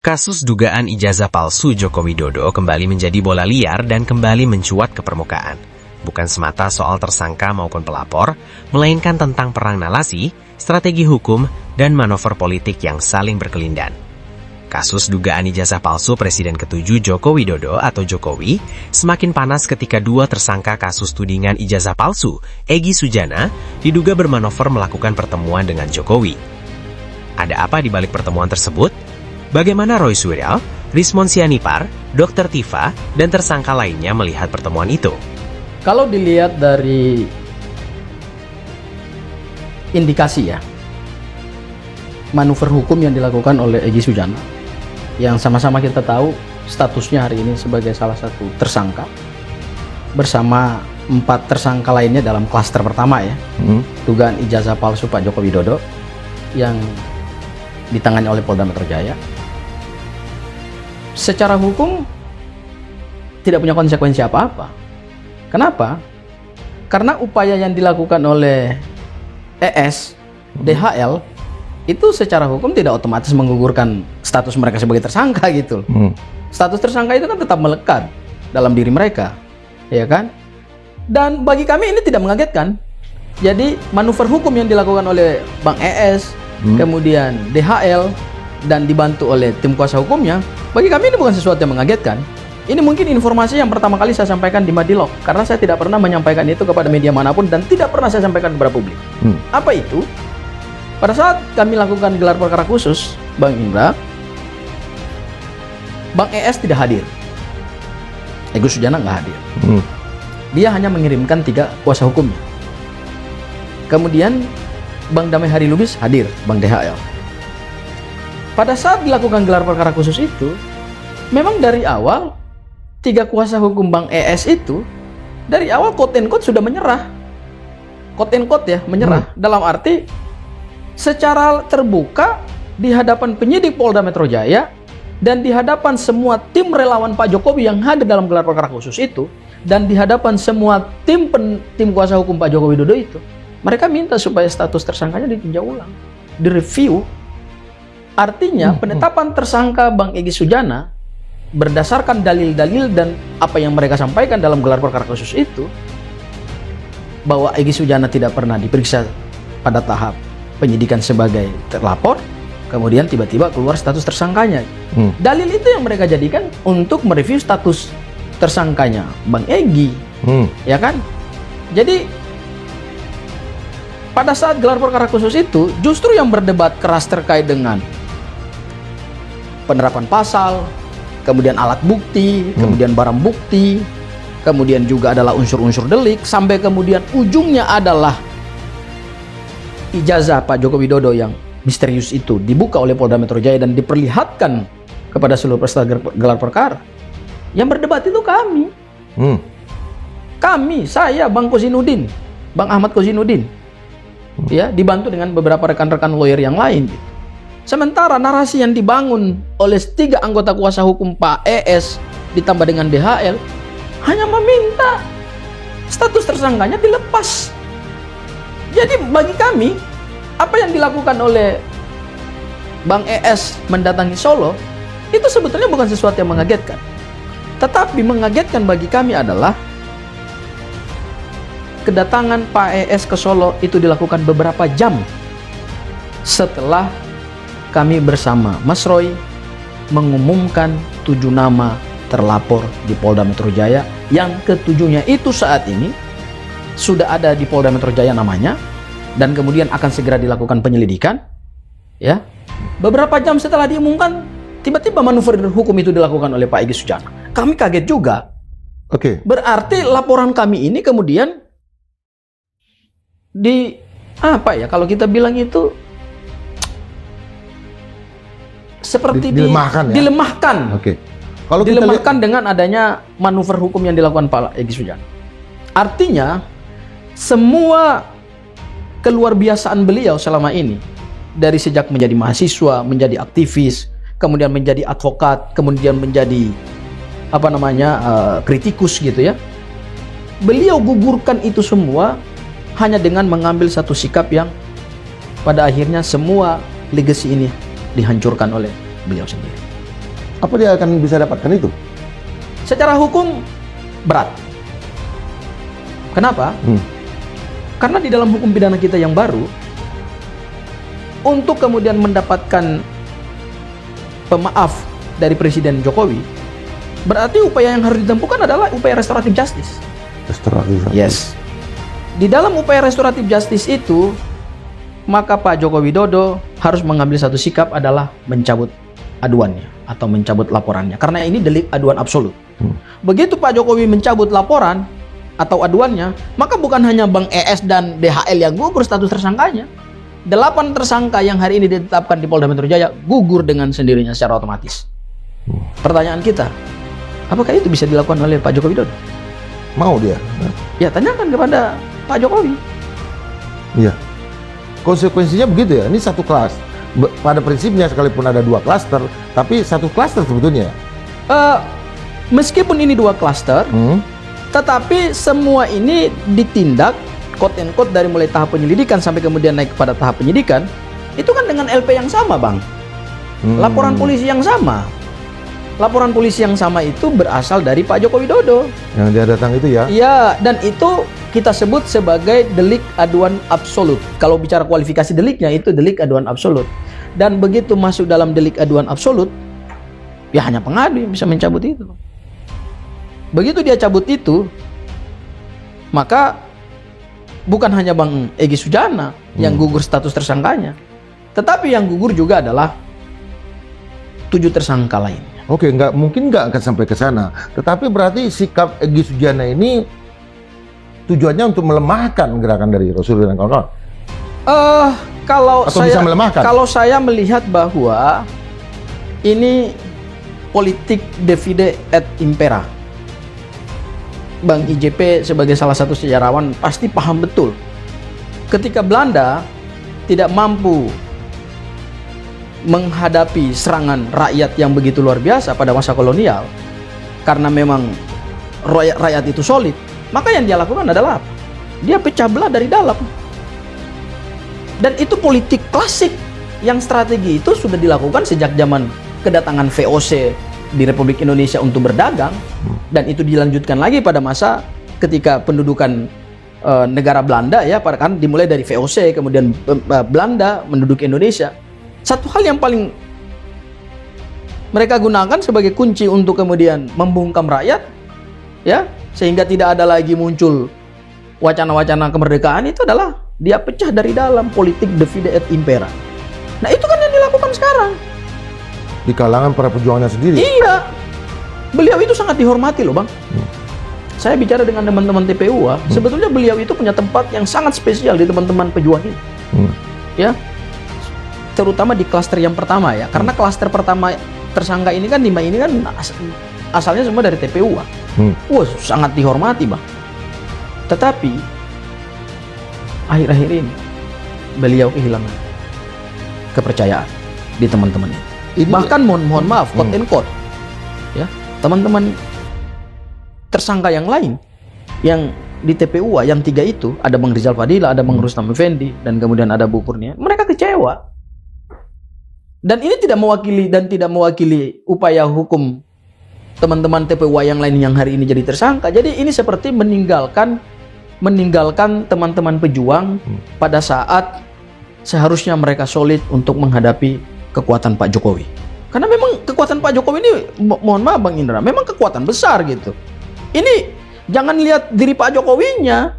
Kasus dugaan ijazah palsu Joko Widodo kembali menjadi bola liar dan kembali mencuat ke permukaan. Bukan semata soal tersangka maupun pelapor, melainkan tentang perang narasi, strategi hukum, dan manuver politik yang saling berkelindan. Kasus dugaan ijazah palsu Presiden ke-7 Joko Widodo atau Jokowi semakin panas ketika dua tersangka kasus tudingan ijazah palsu, Egy Sujana, diduga bermanuver melakukan pertemuan dengan Jokowi. Ada apa di balik pertemuan tersebut? Bagaimana Roy Suryo, Rizmon Sianipar, Dr. Tifa, dan tersangka lainnya melihat pertemuan itu? Kalau dilihat dari indikasi ya, manuver hukum yang dilakukan oleh Egy Sujana, yang sama-sama kita tahu statusnya hari ini sebagai salah satu tersangka, bersama 4 tersangka lainnya dalam klaster pertama ya, dugaan ijazah palsu Pak Joko Widodo, yang ditangani oleh Polda Metro Jaya. Secara hukum tidak punya konsekuensi apa-apa. Kenapa? Karena upaya yang dilakukan oleh ES, DHL itu secara hukum tidak otomatis menggugurkan status mereka sebagai tersangka gitu. Status tersangka itu kan tetap melekat dalam diri mereka, ya kan? Dan bagi kami ini tidak mengagetkan. Jadi manuver hukum yang dilakukan oleh Bang ES, kemudian DHL, dan dibantu oleh tim kuasa hukumnya, bagi kami ini bukan sesuatu yang mengagetkan. Ini mungkin informasi yang pertama kali saya sampaikan di Madilog, karena saya tidak pernah menyampaikan itu kepada media manapun dan tidak pernah saya sampaikan kepada publik. Apa itu? Pada saat kami lakukan gelar perkara khusus, Bang Indra, Bang ES tidak hadir, Egy Sujana nggak hadir. Dia hanya mengirimkan 3 kuasa hukumnya. Kemudian Bang Damai Hari Lubis hadir, Bang DHL. Pada saat dilakukan gelar perkara khusus itu, memang dari awal 3 kuasa hukum Bang ES itu dari awal quote and quote sudah menyerah. Quote and quote ya, menyerah. Dalam arti secara terbuka di hadapan penyidik Polda Metro Jaya dan di hadapan semua tim relawan Pak Jokowi yang hadir dalam gelar perkara khusus itu, dan di hadapan semua tim kuasa hukum Pak Joko Widodo itu, mereka minta supaya status tersangkanya ditinjau ulang, direview. Artinya penetapan tersangka Bang Egy Sujana berdasarkan dalil-dalil dan apa yang mereka sampaikan dalam gelar perkara khusus itu, bahwa Egy Sujana tidak pernah diperiksa pada tahap penyidikan sebagai terlapor, kemudian tiba-tiba keluar status tersangkanya. Dalil itu yang mereka jadikan untuk mereview status tersangkanya Bang Egy, ya kan? Jadi pada saat gelar perkara khusus itu, justru yang berdebat keras terkait dengan penerapan pasal, kemudian alat bukti, kemudian barang bukti, kemudian juga adalah unsur-unsur delik, sampai kemudian ujungnya adalah ijazah Pak Joko Widodo yang misterius itu dibuka oleh Polda Metro Jaya dan diperlihatkan kepada seluruh peserta gelar perkara. Yang berdebat itu kami. Kami, saya, Bang Kozinudin, Bang Ahmad Kozinudin, ya, dibantu dengan beberapa rekan-rekan lawyer yang lain. Sementara narasi yang dibangun oleh 3 anggota kuasa hukum Pak ES ditambah dengan DHL hanya meminta status tersangkanya dilepas. Jadi bagi kami, apa yang dilakukan oleh Bang ES mendatangi Solo itu sebetulnya bukan sesuatu yang mengagetkan. Tetapi mengagetkan bagi kami adalah kedatangan Pak ES ke Solo itu dilakukan beberapa jam setelah kami bersama Mas Roy mengumumkan 7 nama terlapor di Polda Metro Jaya, yang ke-7-nya itu saat ini sudah ada di Polda Metro Jaya namanya, dan kemudian akan segera dilakukan penyelidikan. Ya, beberapa jam setelah diumumkan, tiba-tiba manuver hukum itu dilakukan oleh Pak Egy Sujana. Kami kaget juga. Berarti laporan kami ini kemudian apa ya, kalau kita bilang itu seperti dilemahkan. Kalau dilemahkan dengan adanya manuver hukum yang dilakukan Pak Egy Sujana. Artinya semua keluarbiasaan beliau selama ini, dari sejak menjadi mahasiswa, menjadi aktivis, kemudian menjadi advokat, kemudian menjadi kritikus gitu ya. Beliau gugurkan itu semua hanya dengan mengambil satu sikap yang pada akhirnya semua legacy ini dihancurkan oleh beliau sendiri. Apa dia akan bisa dapatkan itu? Secara hukum berat. Kenapa? Karena di dalam hukum pidana kita yang baru, untuk kemudian mendapatkan pemaaf dari Presiden Jokowi, berarti upaya yang harus ditempuhkan adalah upaya restoratif justice. Restoratif. Yes. Di dalam upaya restoratif justice itu, maka Pak Joko Widodo harus mengambil satu sikap adalah mencabut aduannya atau mencabut laporannya, karena ini delik aduan absolut. Begitu Pak Jokowi mencabut laporan atau aduannya, maka bukan hanya Bang ES dan DHL yang gugur status tersangkanya. 8 tersangka yang hari ini ditetapkan di Polda Metro Jaya gugur dengan sendirinya secara otomatis. Pertanyaan kita, apakah itu bisa dilakukan oleh Pak Joko Widodo? Mau dia? Ya, tanyakan kepada Pak Jokowi. Iya. Konsekuensinya begitu ya. Ini satu kelas. Pada prinsipnya sekalipun ada 2 klaster, tapi satu klaster sebetulnya. Meskipun ini 2 klaster, tetapi semua ini ditindak quote and quote dari mulai tahap penyelidikan sampai kemudian naik kepada tahap penyidikan, itu kan dengan LP yang sama, Bang. Laporan polisi yang sama. Laporan polisi yang sama itu berasal dari Pak Joko Widodo. Yang dia datang itu ya? Iya, dan itu kita sebut sebagai delik aduan absolut. Kalau bicara kualifikasi deliknya, itu delik aduan absolut. Dan begitu masuk dalam delik aduan absolut, ya hanya pengadu yang bisa mencabut itu. Begitu dia cabut itu, maka bukan hanya Bang Egy Sujana yang gugur status tersangkanya, tetapi yang gugur juga adalah 7 tersangka lainnya. Oke, mungkin nggak akan sampai ke sana. Tetapi berarti sikap Egy Sujana ini tujuannya untuk melemahkan gerakan dari Rosul dan kawan-kawan. Kalau saya melihat bahwa ini politik divide et impera. Bang IJP sebagai salah satu sejarawan pasti paham betul. Ketika Belanda tidak mampu menghadapi serangan rakyat yang begitu luar biasa pada masa kolonial, karena memang rakyat itu solid, maka yang dia lakukan adalah apa? Dia pecah belah dari dalam. Dan itu politik klasik yang strategi itu sudah dilakukan sejak zaman kedatangan VOC di Republik Indonesia untuk berdagang, dan itu dilanjutkan lagi pada masa ketika pendudukan negara Belanda ya, kan dimulai dari VOC, kemudian Belanda menduduki Indonesia. Satu hal yang paling mereka gunakan sebagai kunci untuk kemudian membungkam rakyat ya, sehingga tidak ada lagi muncul wacana-wacana kemerdekaan, itu adalah dia pecah dari dalam, politik divide et impera. Nah, itu kan yang dilakukan sekarang di kalangan para pejuangnya sendiri. Iya, beliau itu sangat dihormati loh, Bang. Saya bicara dengan teman-teman TPU, sebetulnya beliau itu punya tempat yang sangat spesial di teman-teman pejuang ini. Ya, terutama di klaster yang pertama ya, karena klaster pertama tersangka ini kan 5 ini kan asalnya semua dari TPU. Wah, sangat dihormati, Bang. Tetapi akhir-akhir ini beliau kehilangan kepercayaan di teman-teman ini. Bahkan mohon maaf, quote and quote ya, teman-teman tersangka yang lain yang di TPU yang 3 itu, ada Bang Rizal Fadila, ada Bang Rustam Effendi, dan kemudian ada Bu Kurnia, mereka kecewa. Dan ini tidak mewakili upaya hukum teman-teman TPU yang lain yang hari ini jadi tersangka. Jadi ini seperti meninggalkan teman-teman pejuang pada saat seharusnya mereka solid untuk menghadapi kekuatan Pak Jokowi. Karena memang kekuatan Pak Jokowi ini, mohon maaf Bang Indra, memang kekuatan besar gitu. Ini jangan lihat diri Pak Jokowinya,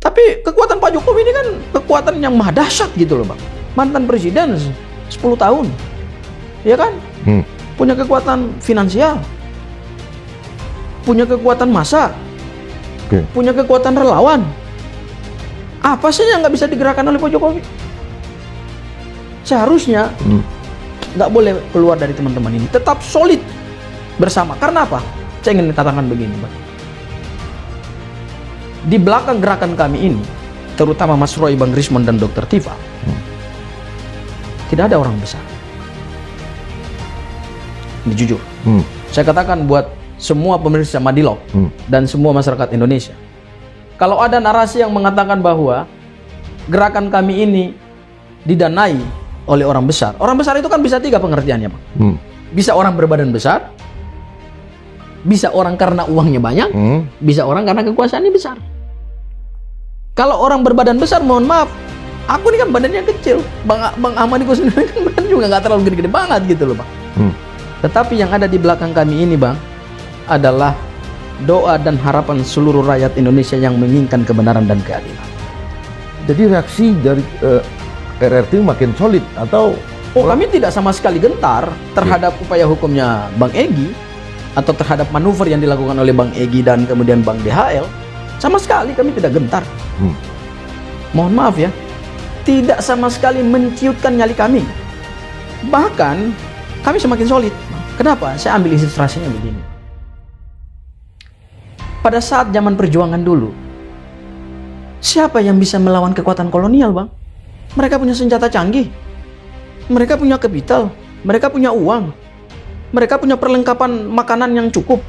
tapi kekuatan Pak Jokowi ini kan kekuatan yang maha dahsyat gitu loh, Bang. Mantan presiden 10 tahun, ya kan? Punya kekuatan finansial, punya kekuatan massa, punya kekuatan relawan. Apa sih yang nggak bisa digerakkan oleh Pak Jokowi? Seharusnya nggak boleh keluar dari teman-teman ini, tetap solid bersama. Karena apa? Saya ingin katakan begini, Bang. Di belakang gerakan kami ini, terutama Mas Roy, Bang Rismon, dan Dr. Tifa, tidak ada orang besar. Ini jujur. Saya katakan buat semua pemirsa Madilog dan semua masyarakat Indonesia, kalau ada narasi yang mengatakan bahwa gerakan kami ini didanai oleh orang besar itu kan bisa 3 pengertiannya, Bang. Bisa orang berbadan besar, bisa orang karena uangnya banyak, bisa orang karena kekuasaannya besar. Kalau orang berbadan besar, mohon maaf, aku ini kan badannya kecil. Bang Ahmad itu sendiri kan badan juga nggak terlalu gede-gede banget gitu loh, Bang. Tetapi yang ada di belakang kami ini, Bang, adalah doa dan harapan seluruh rakyat Indonesia yang menginginkan kebenaran dan keadilan. Jadi reaksi dari RRT makin solid atau? Oh, kami tidak sama sekali gentar terhadap upaya hukumnya Bang Egy atau terhadap manuver yang dilakukan oleh Bang Egy dan kemudian Bang DHL. Sama sekali kami tidak gentar. Mohon maaf ya, tidak sama sekali menciutkan nyali kami. Bahkan kami semakin solid. Kenapa? Saya ambil ilustrasinya begini. Pada saat zaman perjuangan dulu, siapa yang bisa melawan kekuatan kolonial, Bang? Mereka punya senjata canggih, mereka punya kapital, mereka punya uang, mereka punya perlengkapan makanan yang cukup.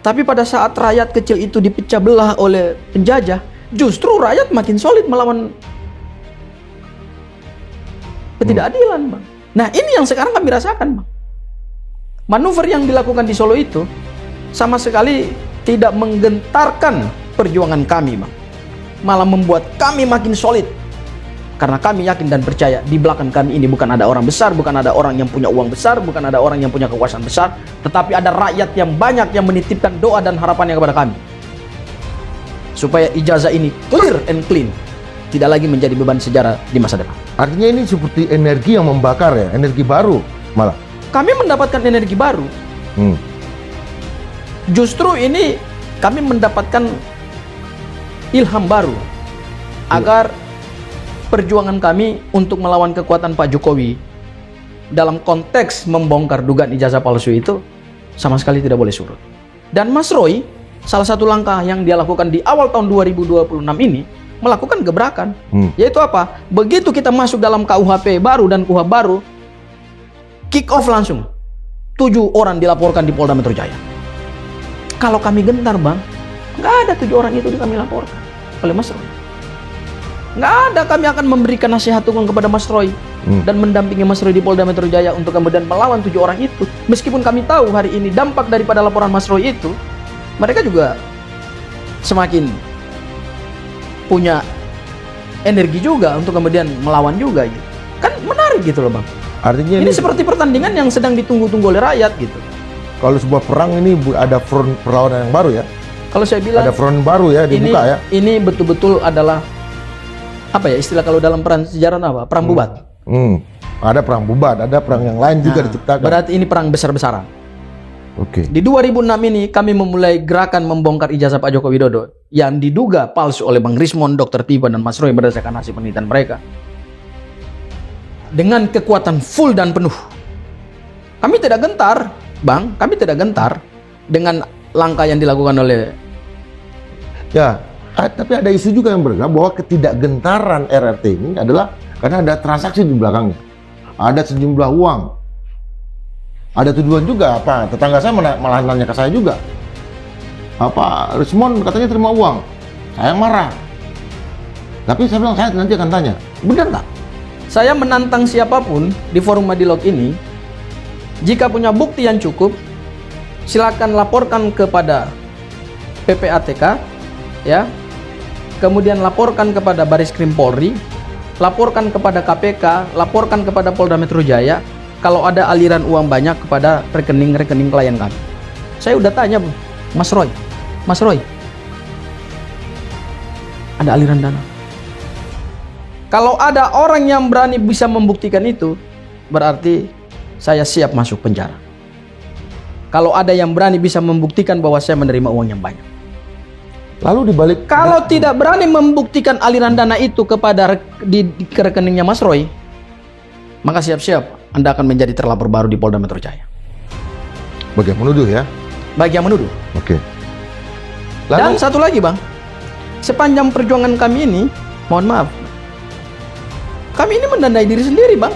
Tapi pada saat rakyat kecil itu dipecah belah oleh penjajah, justru rakyat makin solid melawan ketidakadilan, Bang. Nah, ini yang sekarang kami rasakan, Bang. Manuver yang dilakukan di Solo itu sama sekali tidak menggentarkan perjuangan kami, Bang. Malah membuat kami makin solid. Karena kami yakin dan percaya di belakang kami ini bukan ada orang besar, bukan ada orang yang punya uang besar, bukan ada orang yang punya kekuasaan besar, tetapi ada rakyat yang banyak yang menitipkan doa dan harapannya kepada kami. Supaya ijazah ini clear and clean, tidak lagi menjadi beban sejarah di masa depan. Artinya ini seperti energi yang membakar ya, energi baru malah. Kami mendapatkan energi baru. Justru ini kami mendapatkan ilham baru agar perjuangan kami untuk melawan kekuatan Pak Jokowi dalam konteks membongkar dugaan ijazah palsu itu sama sekali tidak boleh surut. Dan Mas Roy, salah satu langkah yang dia lakukan di awal tahun 2026 ini melakukan gebrakan, yaitu apa? Begitu kita masuk dalam KUHP baru dan KUHP baru, kick off langsung 7 orang dilaporkan di Polda Metro Jaya. Kalau kami gentar, Bang, nggak ada 7 orang itu kami laporkan oleh Mas Roy. Nggak ada, kami akan memberikan nasihat hukum kepada Mas Roy dan mendampingi Mas Roy di Polda Metro Jaya untuk kemudian melawan 7 orang itu. Meskipun kami tahu hari ini dampak daripada laporan Mas Roy itu, mereka juga semakin punya energi juga untuk kemudian melawan juga gitu. Kan menarik gitu loh, Bang. Artinya ini seperti pertandingan yang sedang ditunggu-tunggu oleh rakyat gitu. Kalau sebuah perang ini ada front perlawanan yang baru ya. Kalau saya bilang ada front baru ya dibuka ya. Ini betul-betul adalah apa ya istilah kalau dalam peran sejarah apa? Perang bubat. Ada perang bubat, ada perang yang lain juga diciptakan. Berarti ini perang besar-besaran. Oke. Di 2006 ini kami memulai gerakan membongkar ijazah Pak Joko Widodo yang diduga palsu oleh Bang Rismon, Dr. Tiba dan Mas Roy berdasarkan hasil penelitian mereka. Dengan kekuatan full dan penuh. Kami tidak gentar, Bang. Kami tidak gentar dengan langkah yang dilakukan oleh. Ya, tapi ada isu juga yang bergerak bahwa ketidakgentaran RRT ini adalah karena ada transaksi di belakangnya. Ada sejumlah uang. Ada tuduhan juga, apa tetangga saya malah nanya ke saya juga. Apa Rismon katanya terima uang. Saya marah. Tapi saya bilang saya nanti akan tanya. Benar nggak? Saya menantang siapapun di forum Madilog ini. Jika punya bukti yang cukup, silakan laporkan kepada PPATK, ya. Kemudian laporkan kepada Bareskrim Polri, laporkan kepada KPK, laporkan kepada Polda Metro Jaya kalau ada aliran uang banyak kepada rekening-rekening klien kami. Saya udah tanya, Mas Roy, ada aliran dana. Kalau ada orang yang berani bisa membuktikan itu, berarti saya siap masuk penjara. Kalau ada yang berani bisa membuktikan bahwa saya menerima uang yang banyak. Lalu dibalik, kalau tidak berani membuktikan aliran dana itu kepada di rekeningnya Mas Roy, maka siap-siap Anda akan menjadi terlapor baru di Polda Metro Jaya. Bagi yang menuduh ya? Bagi yang menuduh. Oke. Dan satu lagi, Bang, sepanjang perjuangan kami ini, mohon maaf, kami ini mendanai diri sendiri, Bang.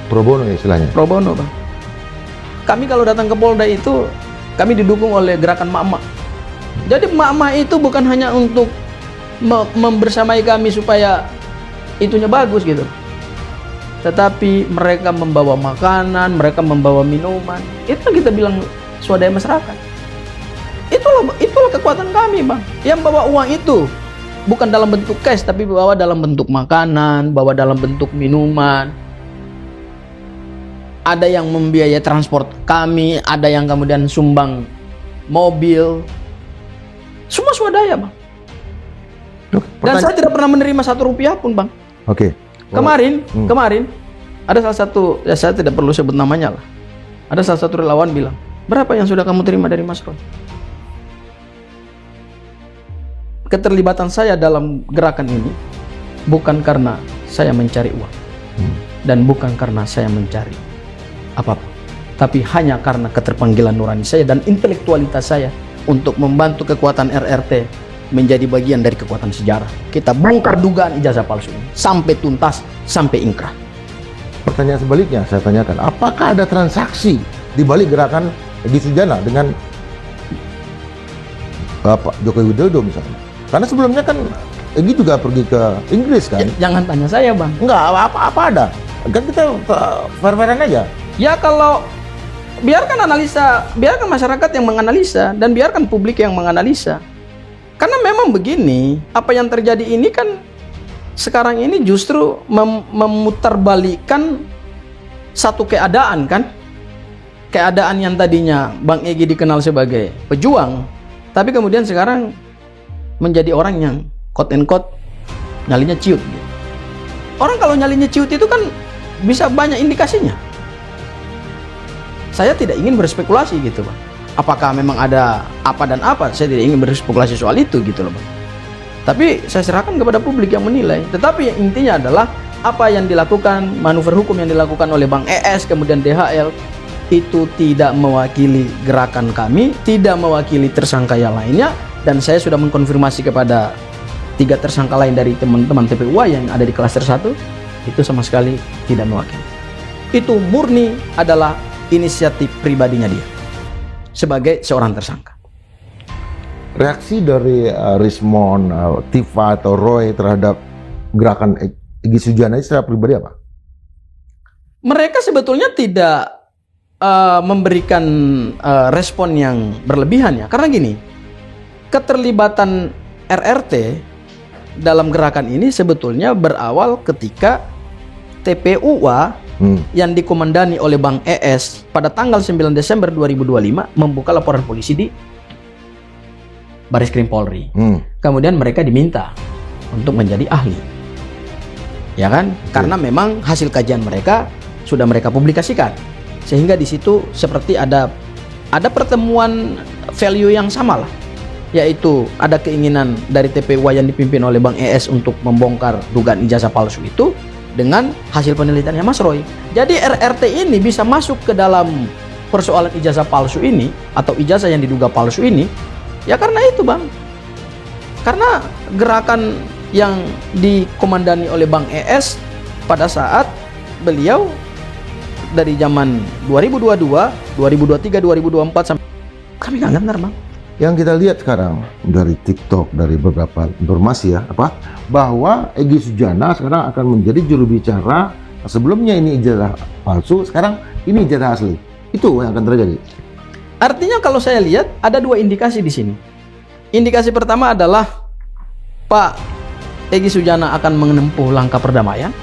Pro bono ya istilahnya? Pro bono, Bang. Kami kalau datang ke Polda itu, kami didukung oleh gerakan emak-emak. Jadi emak-emak itu bukan hanya untuk membersamai kami supaya itunya bagus gitu. tetapi mereka membawa makanan, mereka membawa minuman. Itu yang kita bilang swadaya masyarakat. Itulah kekuatan kami, Bang. Yang bawa uang itu bukan dalam bentuk cash, tapi bawa dalam bentuk makanan, bawa dalam bentuk minuman. Ada yang membiayai transport kami, ada yang kemudian sumbang mobil. Semua swadaya, Bang. Dan saya tidak pernah menerima 1 rupiah pun, Bang. Oke. Kemarin ada salah satu, ya saya tidak perlu sebut namanya lah. Ada salah satu relawan bilang, berapa yang sudah kamu terima dari Mas Roy? Keterlibatan saya dalam gerakan ini bukan karena saya mencari uang dan bukan karena saya mencari apapun, tapi hanya karena keterpanggilan nurani saya dan intelektualitas saya untuk membantu kekuatan RRT menjadi bagian dari kekuatan sejarah. Kita bongkar dugaan ijazah palsu ini sampai tuntas, sampai ingkrah. Pertanyaan sebaliknya saya tanyakan, apakah ada transaksi di balik gerakan Egy Sujana dengan Bapak Jokowi Widodo misalnya? Karena sebelumnya kan Egy juga pergi ke Inggris kan? Jangan tanya saya, Bang. Enggak, apa ada. Kan kita fair-fairan aja. Ya kalau biarkan analisa, biarkan masyarakat yang menganalisa dan biarkan publik yang menganalisa. Karena memang begini, apa yang terjadi ini kan sekarang ini justru memutarbalikkan satu keadaan kan. Keadaan yang tadinya Bang Egy dikenal sebagai pejuang, tapi kemudian sekarang menjadi orang yang quote and quote nyalinya ciut. Orang kalau nyalinya ciut itu kan bisa banyak indikasinya. Saya tidak ingin berspekulasi gitu, Bang. Apakah memang ada apa dan apa? Saya tidak ingin berspekulasi soal itu gitu loh, Bang. Tapi saya serahkan kepada publik yang menilai. Tetapi yang intinya adalah apa yang dilakukan, manuver hukum yang dilakukan oleh Bang ES kemudian DHL itu tidak mewakili gerakan kami, tidak mewakili tersangka yang lainnya. Dan saya sudah mengkonfirmasi kepada 3 tersangka lain dari teman-teman TPUA yang ada di klaster 1, itu sama sekali tidak mewakili. Itu murni adalah inisiatif pribadinya dia sebagai seorang tersangka. Reaksi dari Rismon, Tifa atau Roy terhadap gerakan Egy Sujana secara pribadi apa? Mereka sebetulnya tidak memberikan respon yang berlebihan ya, karena gini, keterlibatan RRT dalam gerakan ini sebetulnya berawal ketika TPUA yang dikomandani oleh Bang ES pada tanggal 9 Desember 2025 membuka laporan polisi di Bareskrim Polri. Kemudian mereka diminta untuk menjadi ahli. Ya kan? Karena memang hasil kajian mereka sudah mereka publikasikan. Sehingga di situ seperti ada pertemuan value yang sama lah. Yaitu ada keinginan dari TPUA yang dipimpin oleh Bang ES untuk membongkar dugaan ijazah palsu itu dengan hasil penelitiannya Mas Roy. Jadi RRT ini bisa masuk ke dalam persoalan ijazah palsu ini atau ijazah yang diduga palsu ini ya karena itu, Bang. Karena gerakan yang dikomandani oleh Bang ES pada saat beliau dari zaman 2022, 2023, 2024 sampai kami nggak benar, Bang. Yang kita lihat sekarang dari TikTok, dari beberapa informasi ya, bahwa Egy Sujana sekarang akan menjadi juru bicara. Sebelumnya ini ijazah palsu, sekarang ini ijazah asli. Itu yang akan terjadi. Artinya kalau saya lihat ada 2 indikasi di sini. Indikasi pertama adalah Pak Egy Sujana akan menempuh langkah perdamaian,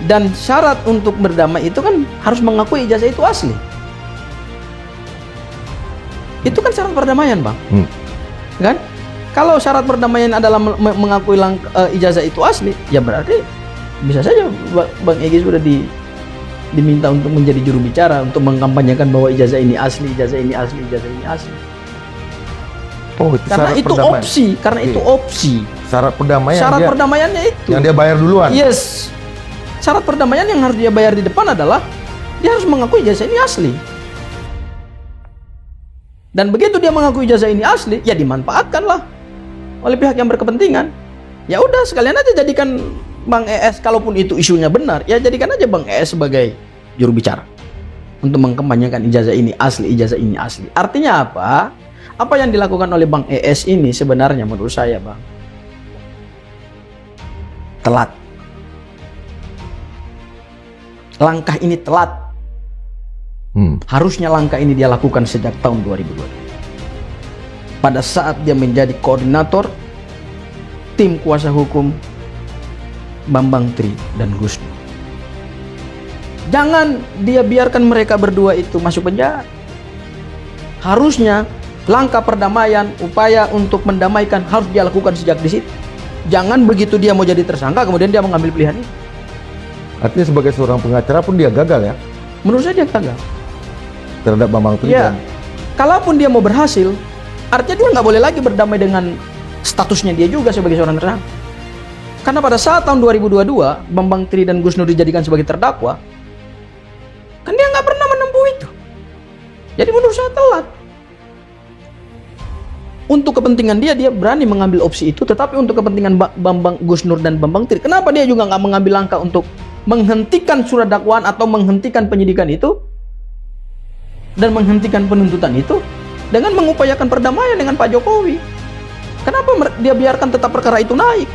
dan syarat untuk berdamai itu kan harus mengakui ijazah itu asli. Itu kan syarat perdamaian, Bang. Kan? Kalau syarat perdamaian adalah mengakui ijazah itu asli, ya berarti bisa saja Bang Egy sudah diminta untuk menjadi juru bicara untuk mengkampanyekan bahwa ijazah ini asli, ijazah ini asli, ijazah ini asli. Oh, itu karena itu perdamaian. Opsi, karena itu opsi. Syarat perdamaian. Syarat perdamaiannya itu. Yang dia bayar duluan. Yes. Syarat perdamaian yang harus dia bayar di depan adalah dia harus mengakui ijazah ini asli. Dan begitu dia mengakui ijazah ini asli, ya dimanfaatkanlah oleh pihak yang berkepentingan. Ya udah, sekalian aja jadikan Bang ES, kalaupun itu isunya benar, ya jadikan aja Bang ES sebagai juru bicara untuk mengkampanyekan ijazah ini asli, ijazah ini asli. Artinya apa? Apa yang dilakukan oleh Bang ES ini sebenarnya menurut saya, Bang, telat. langkah ini telat. Harusnya langkah ini dia lakukan sejak tahun 2002. Pada saat dia menjadi koordinator tim kuasa hukum Bambang Tri dan Gus Nur. Jangan dia biarkan mereka berdua itu masuk penjara. Harusnya langkah perdamaian, upaya untuk mendamaikan harus dia lakukan sejak di situ. Jangan begitu dia mau jadi tersangka kemudian dia mengambil pilihan ini. Artinya sebagai seorang pengacara pun dia gagal ya Menurut saya dia gagal. terhadap Bambang Tri. Ya, kalaupun dia mau berhasil, artinya dia nggak boleh lagi berdamai dengan statusnya dia juga sebagai seorang tersangka. Karena pada saat tahun 2022 Bambang Tri dan Gus Nur dijadikan sebagai terdakwa, kan dia nggak pernah menempuh itu. Jadi menurut saya telat. Untuk kepentingan dia berani mengambil opsi itu, tetapi untuk kepentingan Bambang Gus Nur dan Bambang Tri, kenapa dia juga nggak mengambil langkah untuk menghentikan surat dakwaan atau menghentikan penyidikan itu dan menghentikan penuntutan itu dengan mengupayakan perdamaian dengan Pak Jokowi? Kenapa dia biarkan tetap perkara itu naik?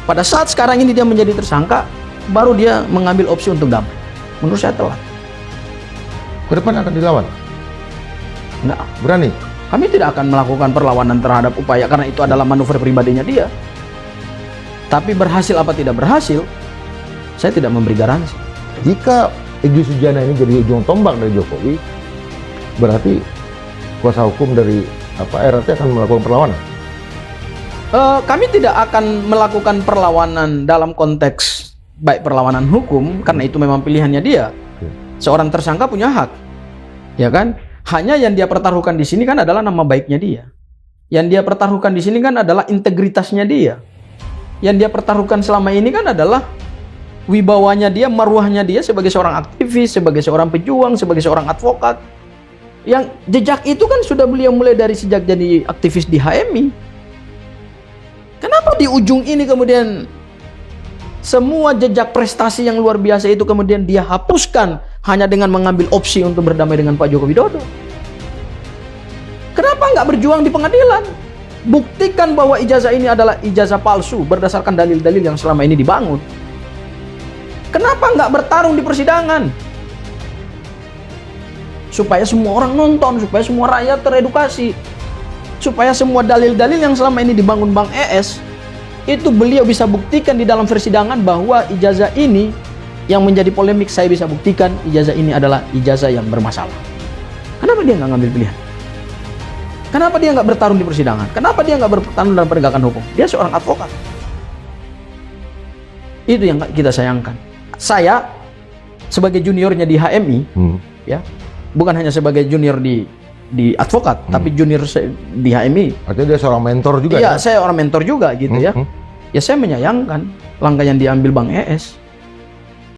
Pada saat sekarang ini dia menjadi tersangka, baru dia mengambil opsi untuk damai. Menurut saya telat. Ke depan akan dilawan? Enggak. Berani? Kami tidak akan melakukan perlawanan terhadap upaya karena itu adalah manuver pribadinya dia. Tapi berhasil apa tidak berhasil, saya tidak memberi garansi. Jika Egy Sujana ini jadi ujung tombak dari Jokowi, berarti kuasa hukum dari RRT akan melakukan perlawanan? Kami tidak akan melakukan perlawanan dalam konteks baik perlawanan hukum karena itu memang pilihannya dia. Seorang tersangka punya hak, ya kan? Hanya yang dia pertaruhkan di sini kan adalah nama baiknya dia. Yang dia pertaruhkan di sini kan adalah integritasnya dia. Yang dia pertaruhkan selama ini kan adalah wibawanya dia, marwahnya dia sebagai seorang aktivis, sebagai seorang pejuang, sebagai seorang advokat. Yang jejak itu kan sudah beliau mulai dari sejak jadi aktivis di HMI. Kenapa di ujung ini kemudian semua jejak prestasi yang luar biasa itu kemudian dia hapuskan hanya dengan mengambil opsi untuk berdamai dengan Pak Joko Widodo? Kenapa nggak berjuang di pengadilan? Buktikan bahwa ijazah ini adalah ijazah palsu berdasarkan dalil-dalil yang selama ini dibangun. Kenapa nggak bertarung di persidangan? Supaya semua orang nonton, supaya semua rakyat teredukasi, supaya semua dalil-dalil yang selama ini dibangun Bang ES itu beliau bisa buktikan di dalam persidangan bahwa ijazah ini yang menjadi polemik, saya bisa buktikan ijazah ini adalah ijazah yang bermasalah. Kenapa dia nggak ngambil pilihan? Kenapa dia nggak bertarung di persidangan? Kenapa dia nggak bertarung dalam penegakan hukum? Dia seorang advokat. Itu yang kita sayangkan. Saya sebagai juniornya di HMI, ya, bukan hanya sebagai junior di advokat, tapi junior di HMI. Artinya dia seorang mentor juga? Iya, ya? saya orang mentor juga gitu ya. Ya saya menyayangkan langkah yang diambil Bang ES.